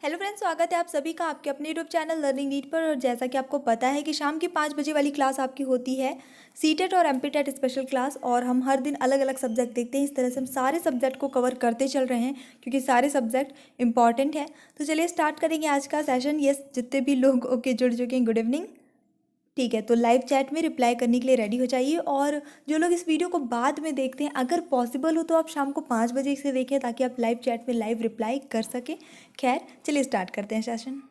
Hello friends, स्वागत है आप सभी का आपके अपने यूट्यूब चैनल लर्निंग नीट पर। और जैसा कि आपको पता है कि शाम की 5 बजे वाली क्लास आपकी होती है सीटेट और एमपीटेट स्पेशल क्लास। और हम हर दिन अलग अलग सब्जेक्ट देखते हैं। इस तरह से हम सारे सब्जेक्ट को कवर करते चल रहे हैं क्योंकि सारे सब्जेक्ट इंपॉर्टेंट हैं। तो चलिए स्टार्ट करेंगे आज का सेशन। यस, जितने भी लोग ओके जुड़ चुके हैं, गुड इवनिंग। ठीक है, तो लाइव चैट में रिप्लाई करने के लिए रेडी हो जाइए। और जो लोग इस वीडियो को बाद में देखते हैं, अगर पॉसिबल हो तो आप शाम को 5 बजे इसे देखें ताकि आप लाइव चैट में लाइव रिप्लाई कर सकें। खैर, चलिए स्टार्ट करते हैं सेशन।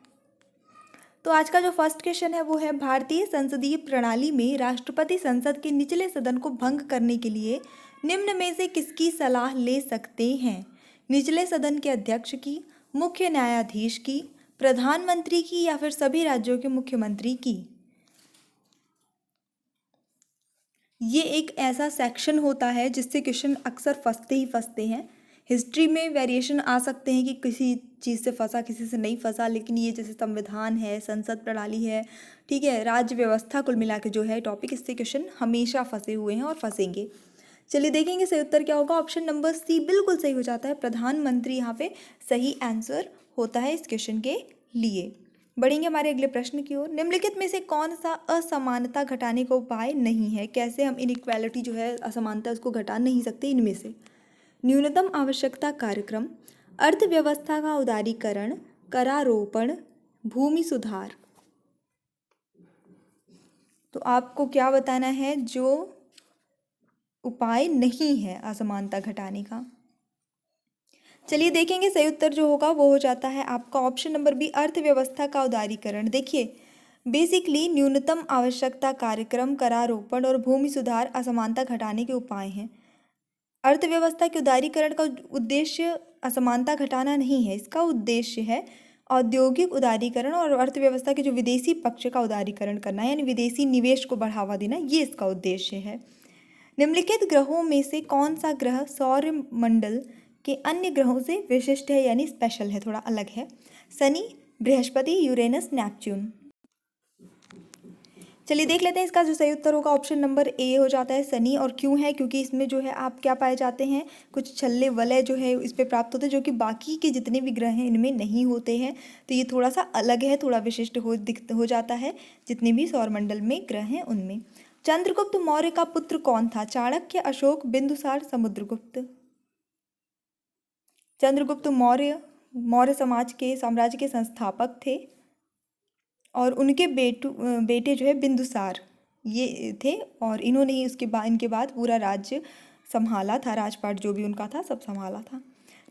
तो आज का जो फर्स्ट क्वेश्चन है वो है, भारतीय संसदीय प्रणाली में राष्ट्रपति संसद के निचले सदन को भंग करने के लिए निम्न में से किसकी सलाह ले सकते हैं? निचले सदन के अध्यक्ष की, मुख्य न्यायाधीश की, प्रधानमंत्री की या फिर सभी राज्यों के मुख्यमंत्री की? ये एक ऐसा सेक्शन होता है जिससे क्वेश्चन अक्सर फंसते ही फंसते हैं। हिस्ट्री में वेरिएशन आ सकते हैं कि किसी चीज़ से फंसा, किसी से नहीं फंसा, लेकिन ये जैसे संविधान है, संसद प्रणाली है, ठीक है, राज्य व्यवस्था, कुल मिला के जो है टॉपिक, इससे क्वेश्चन हमेशा फंसे हुए हैं और फंसेंगे। चलिए देखेंगे सही उत्तर क्या होगा। ऑप्शन नंबर सी बिल्कुल सही हो जाता है, प्रधानमंत्री यहाँ पे सही आंसर होता है इस क्वेश्चन के लिए। बढ़ेंगे हमारे अगले प्रश्न की ओर। निम्नलिखित में से कौन सा असमानता घटाने का उपाय नहीं है? कैसे हम इनइक्वालिटी जो है, असमानता, उसको घटा नहीं सकते इनमें से? न्यूनतम आवश्यकता कार्यक्रम, अर्थव्यवस्था का उदारीकरण, करारोपण, भूमि सुधार। तो आपको क्या बताना है जो उपाय नहीं है असमानता घटाने का? चलिए देखेंगे सही उत्तर जो होगा वो हो जाता है आपका ऑप्शन नंबर बी, अर्थव्यवस्था का उदारीकरण। देखिए, बेसिकली न्यूनतम आवश्यकता कार्यक्रम, करारोपण और भूमि सुधार असमानता घटाने के उपाय हैं। अर्थव्यवस्था के उदारीकरण का उद्देश्य असमानता घटाना नहीं है, इसका उद्देश्य है औद्योगिक उदारीकरण और अर्थव्यवस्था के जो विदेशी पक्ष का उदारीकरण करना है, यानी विदेशी निवेश को बढ़ावा देना, ये इसका उद्देश्य है। निम्नलिखित ग्रहों में से कौन सा ग्रह सौर मंडल के अन्य ग्रहों से विशिष्ट है, यानी स्पेशल है, थोड़ा अलग है? Shani, Brihaspati, Uranus, Neptune. चलिए देख लेते हैं इसका जो सही उत्तर होगा। ऑप्शन नंबर ए हो जाता है शनि। और क्यों है? क्योंकि इसमें जो है आप क्या पाए जाते हैं, कुछ छल्ले वलय जो है इस पे प्राप्त होते हैं, जो कि बाकी के जितने भी ग्रह हैं इनमें नहीं होते हैं। तो ये थोड़ा सा अलग है, थोड़ा विशिष्ट हो जाता है जितने भी सौरमंडल में ग्रह हैं उनमें। चंद्रगुप्त मौर्य का पुत्र कौन था? चाणक्य, अशोक, बिंदुसार, समुद्रगुप्त। चंद्रगुप्त मौर्य मौर्य समाज के साम्राज्य के संस्थापक थे और उनके बेटे जो है बिंदुसार ये थे। और इन्होंने ही उसके बाद, इनके बाद पूरा राज्य संभाला था, राजपाट जो भी उनका था सब संभाला था।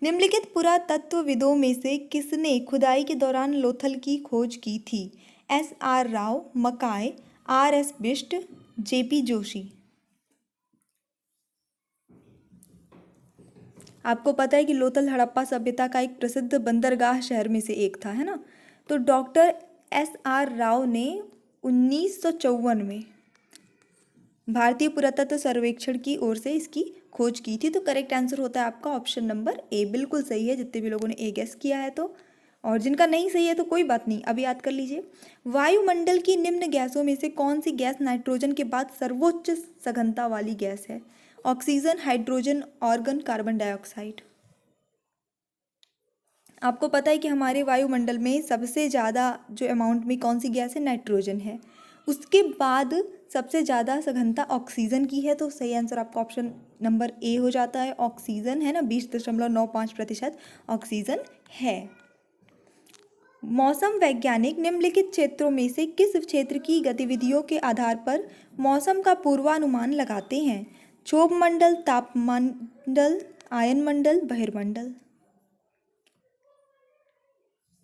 निम्नलिखित पुरातत्वविदों में से किसने खुदाई के दौरान लोथल की खोज की थी? S R. Rao, Mackay, R S. Bisht, J P. Joshi. आपको पता है कि लोथल हड़प्पा सभ्यता का एक प्रसिद्ध बंदरगाह शहर में से एक था, है ना? तो डॉक्टर एस.आर. राव ने 1954 में भारतीय पुरातत्व सर्वेक्षण की ओर से इसकी खोज की थी। तो करेक्ट आंसर होता है आपका ऑप्शन नंबर ए। बिल्कुल सही है, जितने भी लोगों ने ए गैस किया है। तो और जिनका नहीं सही है तो कोई बात नहीं, अभी याद कर लीजिए। वायुमंडल की निम्न गैसों में से कौन सी गैस नाइट्रोजन के बाद सर्वोच्च सघनता वाली गैस है? Oxygen, hydrogen, organ, carbon dioxide. आपको पता है कि हमारे वायुमंडल में सबसे ज़्यादा जो अमाउंट में कौन सी गैस है? नाइट्रोजन है। उसके बाद सबसे ज़्यादा सघनता ऑक्सीजन की है। तो सही आंसर आपका ऑप्शन नंबर ए हो जाता है, ऑक्सीजन है ना। 20.95% ऑक्सीजन है। मौसम वैज्ञानिक निम्नलिखित क्षेत्रों में से किस क्षेत्र की गतिविधियों के आधार पर मौसम का पूर्वानुमान लगाते हैं? क्षोभ मंडल, तापमान मंडल, आयन मंडल, बहिर्मंडल।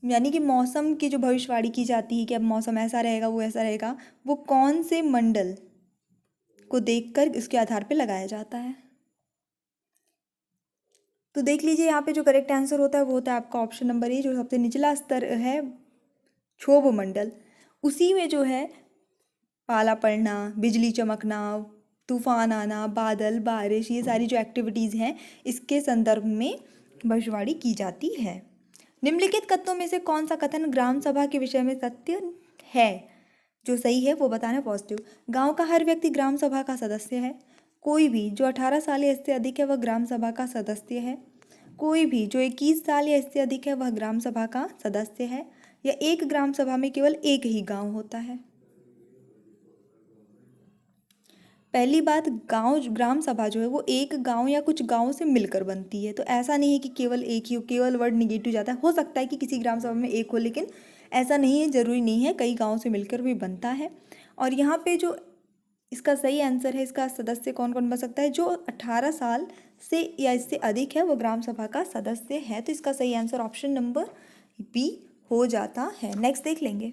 यानी कि मौसम की जो भविष्यवाणी की जाती है कि अब मौसम ऐसा रहेगा, वो ऐसा रहेगा, वो कौन से मंडल को देखकर इसके आधार पर लगाया जाता है? तो देख लीजिए यहाँ पे जो करेक्ट आंसर होता है वो होता है आपका ऑप्शन नंबर ए, जो सबसे निचला स्तर है क्षोभ मंडल। उसी में जो है पाला पड़ना, बिजली चमकना, तूफान आना, बादल, बारिश, ये सारी जो एक्टिविटीज़ हैं इसके संदर्भ में भविष्यवाणी की जाती है। निम्नलिखित कथनों में से कौन सा कथन ग्राम सभा के विषय में सत्य है? जो सही है वो बताना है पॉजिटिव। गांव का हर व्यक्ति ग्राम सभा का सदस्य है। कोई भी जो 18 साल या इससे अधिक है वह ग्राम सभा का सदस्य है। कोई भी जो 21 साल या इससे अधिक है वह ग्राम सभा का सदस्य है, या एक ग्राम सभा में केवल एक ही गांव होता है। पहली बात, गांव ग्राम सभा जो है वो एक गांव या कुछ गांवों से मिलकर बनती है, तो ऐसा नहीं है कि केवल एक ही हो, केवल वर्ड निगेटिव जाता है। हो सकता है कि किसी ग्राम सभा में एक हो, लेकिन ऐसा नहीं है, ज़रूरी नहीं है, कई गाँव से मिलकर भी बनता है। और यहाँ पे जो इसका सही आंसर है, इसका सदस्य कौन कौन बन सकता है, जो 18 साल से या इससे अधिक है वो ग्राम सभा का सदस्य है। तो इसका सही आंसर ऑप्शन नंबर बी हो जाता है। नेक्स्ट देख लेंगे।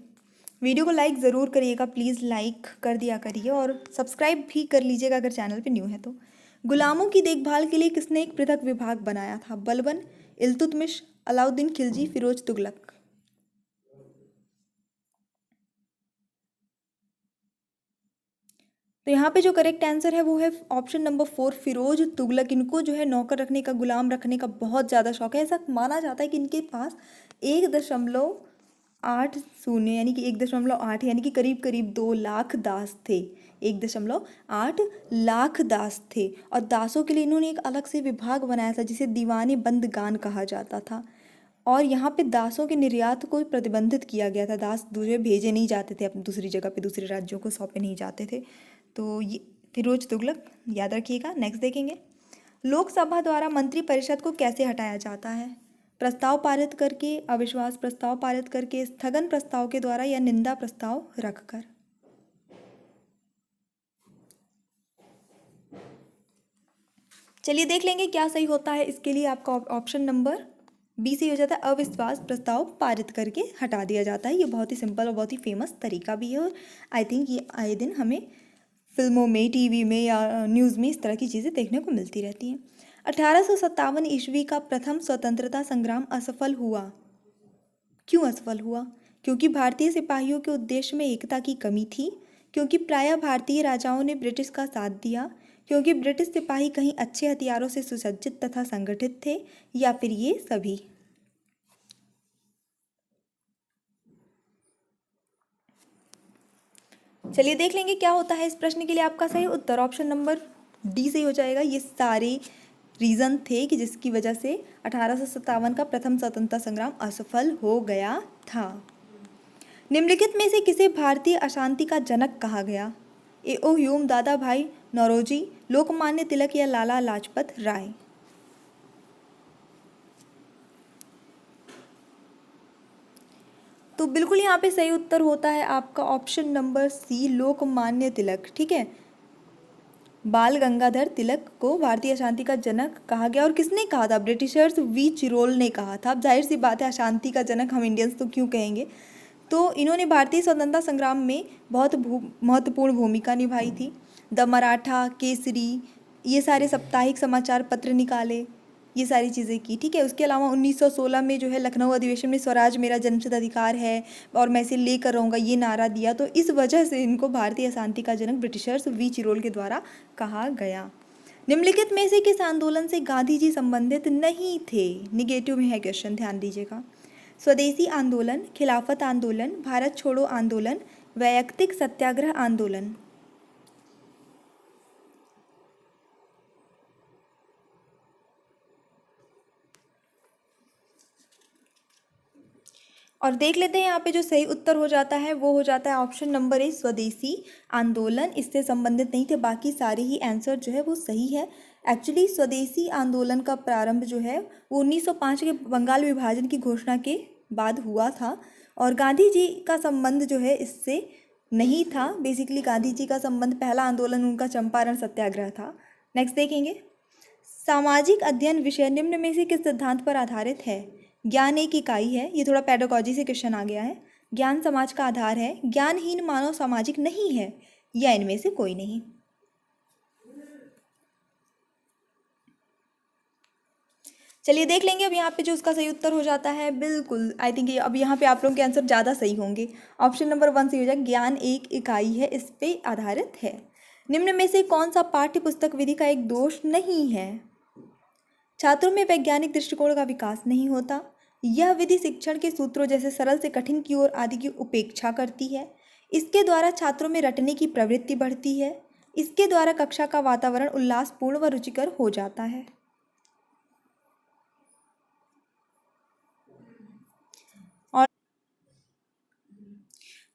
वीडियो को लाइक ज़रूर करिएगा, प्लीज़ लाइक कर दिया करिए और सब्सक्राइब भी कर लीजिएगा अगर चैनल पे न्यू है तो। गुलामों की देखभाल के लिए किसने एक पृथक विभाग बनाया था? बलबन, इल्तुतमिश, अलाउद्दीन खिलजी, फिरोज तुगलक। तो यहाँ पे जो करेक्ट आंसर है वो है ऑप्शन नंबर 4, फिरोज तुगलक। इनको जो है नौकर रखने का, गुलाम रखने का बहुत ज़्यादा शौक है। ऐसा माना जाता है कि इनके पास 1.8 यानी कि 1.8 यानी कि करीब करीब 2 लाख दास थे। 1.8 लाख दास थे, और दासों के लिए इन्होंने एक अलग से विभाग बनाया था जिसे दीवाने बंदगान कहा जाता था। और यहाँ पे दासों के निर्यात को प्रतिबंधित किया गया था। दास दूसरे भेजे नहीं जाते थे, अपनी दूसरी जगह पे दूसरे राज्यों को सौंपे नहीं जाते थे। तो ये फिरोज तुगलक याद रखिएगा। नेक्स्ट देखेंगे। लोकसभा द्वारा मंत्रिपरिषद को कैसे हटाया जाता है? प्रस्ताव पारित करके, अविश्वास प्रस्ताव पारित करके, स्थगन प्रस्ताव के द्वारा, या निंदा प्रस्ताव रखकर। चलिए देख लेंगे क्या सही होता है। इसके लिए आपका ऑप्शन नंबर बी सही हो जाता है, अविश्वास प्रस्ताव पारित करके हटा दिया जाता है। ये बहुत ही सिंपल और बहुत ही फेमस तरीका भी है, और आई थिंक ये आए दिन हमें फिल्मों में, टीवी में या न्यूज़ में इस तरह की चीज़ें देखने को मिलती रहती हैं। 1857 ईस्वी का प्रथम स्वतंत्रता संग्राम असफल हुआ। क्यों असफल हुआ? क्योंकि भारतीय सिपाहियों के उद्देश्य में एकता की कमी थी, क्योंकि प्रायः भारतीय राजाओं ने ब्रिटिश का साथ दिया, क्योंकि ब्रिटिश सिपाही कहीं अच्छे हथियारों से सुसज्जित तथा संगठित थे, या फिर ये सभी। चलिए देख लेंगे क्या होता है इस प्रश्न के लिए आपका सही उत्तर। ऑप्शन नंबर डी सही हो जाएगा। ये सारे रीज़न थे कि जिसकी वजह से 1857 का प्रथम स्वतंत्रता संग्राम असफल हो गया था। निम्नलिखित में से किसे भारतीय अशांति का जनक कहा गया? ए.ओ. ह्यूम, दादा भाई नौरोजी, लोकमान्य तिलक, या लाला लाजपत राय। तो बिल्कुल यहाँ पे सही उत्तर होता है आपका option number C, Lokmanya Tilak. ठीक है, बाल गंगाधर तिलक को भारतीय अशांति का जनक कहा गया। और किसने कहा था? ब्रिटिशर्स वी चिरोल ने कहा था। अब जाहिर सी बात है, अशांति का जनक हम इंडियंस तो क्यों कहेंगे। तो इन्होंने भारतीय स्वतंत्रता संग्राम में बहुत महत्वपूर्ण भूमिका निभाई थी। द मराठा, केसरी, ये सारे साप्ताहिक समाचार पत्र निकाले, ये सारी चीज़ें की। ठीक है, उसके अलावा 1916 में जो है लखनऊ अधिवेशन में स्वराज मेरा जन्मसिद्ध अधिकार है और मैं इसे लेकर रहूँगा, ये नारा दिया। तो इस वजह से इनको भारतीय अशांति का जनक ब्रिटिशर्स वी चिरोल के द्वारा कहा गया। निम्नलिखित में से किस आंदोलन से गांधी जी संबंधित नहीं थे? निगेटिव में है क्वेश्चन, ध्यान दीजिएगा। स्वदेशी आंदोलन, खिलाफत आंदोलन, भारत छोड़ो आंदोलन, वैयक्तिक सत्याग्रह आंदोलन। और देख लेते हैं यहाँ पे जो सही उत्तर हो जाता है वो हो जाता है ऑप्शन नंबर ए, स्वदेशी आंदोलन इससे संबंधित नहीं थे। बाकी सारे ही आंसर जो है वो सही है। एक्चुअली स्वदेशी आंदोलन का प्रारंभ जो है वो 1905 के बंगाल विभाजन की घोषणा के बाद हुआ था, और गांधी जी का संबंध जो है इससे नहीं था। बेसिकली गांधी जी का संबंध, पहला आंदोलन उनका चंपारण सत्याग्रह था। नेक्स्ट देखेंगे। सामाजिक अध्ययन विषय निम्न में से किस सिद्धांत पर आधारित है? ज्ञान एक इकाई है, ये थोड़ा पेडागॉजी से क्वेश्चन आ गया है। ज्ञान समाज का आधार है, ज्ञानहीन मानव सामाजिक नहीं है, या इनमें से कोई नहीं। चलिए देख लेंगे अब यहाँ पे जो उसका सही उत्तर हो जाता है। बिल्कुल आई थिंक अब यहाँ पे आप लोगों के आंसर ज़्यादा सही होंगे। ऑप्शन नंबर 1 सही हो जाए, ज्ञान एक इकाई है, इस पे आधारित है। निम्न में से कौन सा पाठ्य पुस्तक विधि का एक दोष नहीं है? छात्रों में वैज्ञानिक दृष्टिकोण का विकास नहीं होता, यह विधि शिक्षण के सूत्रों जैसे सरल से कठिन की ओर आदि की उपेक्षा करती है, इसके द्वारा छात्रों में रटने की प्रवृत्ति बढ़ती है, इसके द्वारा कक्षा का वातावरण उल्लासपूर्ण व रुचिकर हो जाता है।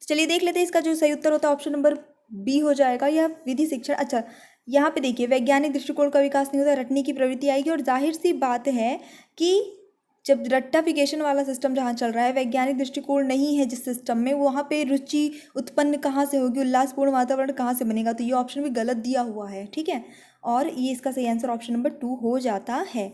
चलिए देख लेते हैं इसका जो सही उत्तर होता है ऑप्शन नंबर बी हो जाएगा। यह विधि शिक्षण, अच्छा यहाँ पे देखिए वैज्ञानिक दृष्टिकोण का विकास नहीं होता, रटने की प्रवृत्ति आएगी। और जाहिर सी बात है कि जब रट्टाफिकेशन वाला सिस्टम जहाँ चल रहा है, वैज्ञानिक दृष्टिकोण नहीं है जिस सिस्टम में, वहाँ पे रुचि उत्पन्न कहाँ से होगी, उल्लासपूर्ण वातावरण कहाँ से बनेगा। तो ये ऑप्शन भी गलत दिया हुआ है, ठीक है। और ये इसका सही आंसर ऑप्शन नंबर 2 हो जाता है।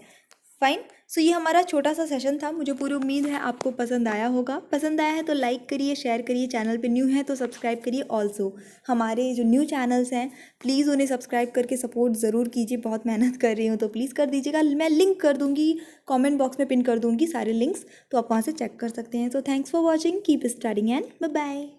फाइन। सो ये हमारा छोटा सा सेशन था, मुझे पूरी उम्मीद है आपको पसंद आया होगा। पसंद आया है तो लाइक करिए, शेयर करिए, चैनल पे न्यू है तो सब्सक्राइब करिए। ऑल्सो हमारे जो न्यू चैनल्स हैं प्लीज़ उन्हें सब्सक्राइब करके सपोर्ट ज़रूर कीजिए, बहुत मेहनत कर रही हूँ तो प्लीज़ कर दीजिएगा। मैं लिंक कर दूँगी, कॉमेंट बॉक्स में पिन कर दूँगी सारे लिंक्स, तो आप वहाँ से चेक कर सकते हैं। So thanks for watching, keep studying and bye bye.